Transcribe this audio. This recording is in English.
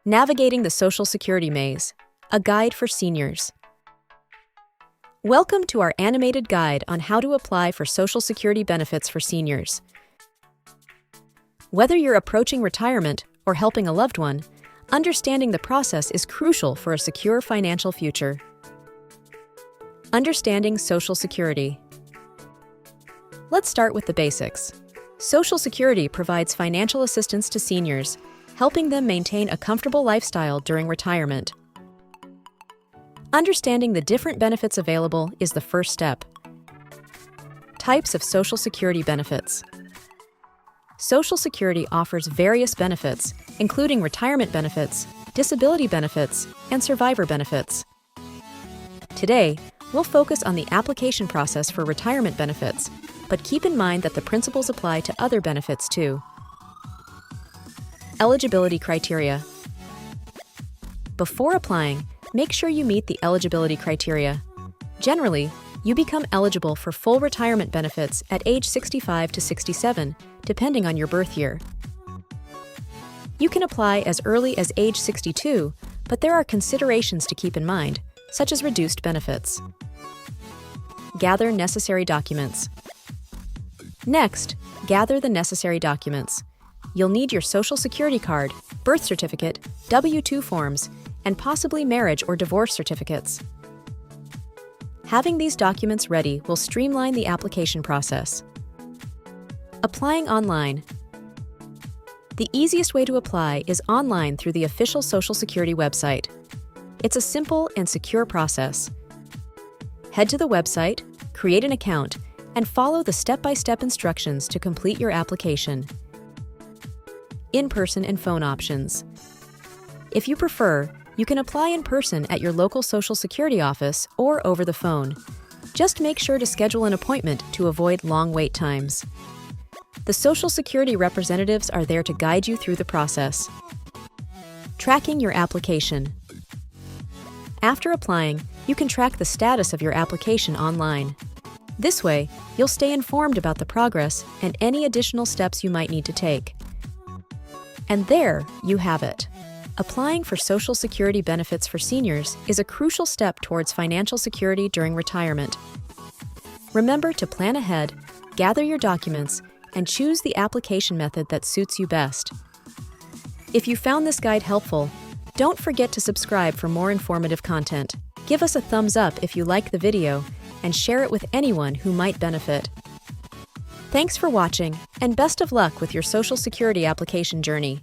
Navigating the Social Security Maze, a guide for seniors. Welcome to our animated guide on how to apply for Social Security benefits for seniors. Whether you're approaching retirement or helping a loved one, understanding the process is crucial for a secure financial future. Understanding Social Security. Let's start with the basics. Social Security provides financial assistance to seniors, helping them maintain a comfortable lifestyle during retirement. Understanding the different benefits available is the first step. Types of Social Security benefits. Social Security offers various benefits, including retirement benefits, disability benefits, and survivor benefits. Today, we'll focus on the application process for retirement benefits, but keep in mind that the principles apply to other benefits too. Eligibility criteria. Before applying, make sure you meet the eligibility criteria. Generally, you become eligible for full retirement benefits at age 65 to 67, depending on your birth year. You can apply as early as age 62, but there are considerations to keep in mind, such as reduced benefits. Gather necessary documents. Next, gather the necessary documents. You'll need your Social Security card, birth certificate, W-2 forms, and possibly marriage or divorce certificates. Having these documents ready will streamline the application process. Applying online. The easiest way to apply is online through the official Social Security website. It's a simple and secure process. Head to the website, create an account, and follow the step-by-step instructions to complete your application. In-person and phone options. If you prefer, you can apply in person at your local Social Security office or over the phone. Just make sure to schedule an appointment to avoid long wait times. The Social Security representatives are there to guide you through the process. Tracking your application. After applying, you can track the status of your application online. This way, you'll stay informed about the progress and any additional steps you might need to take. And there you have it. Applying for Social Security benefits for seniors is a crucial step towards financial security during retirement. Remember to plan ahead, gather your documents, and choose the application method that suits you best. If you found this guide helpful, don't forget to subscribe for more informative content. Give us a thumbs up if you like the video, and share it with anyone who might benefit. Thanks for watching, and best of luck with your Social Security application journey.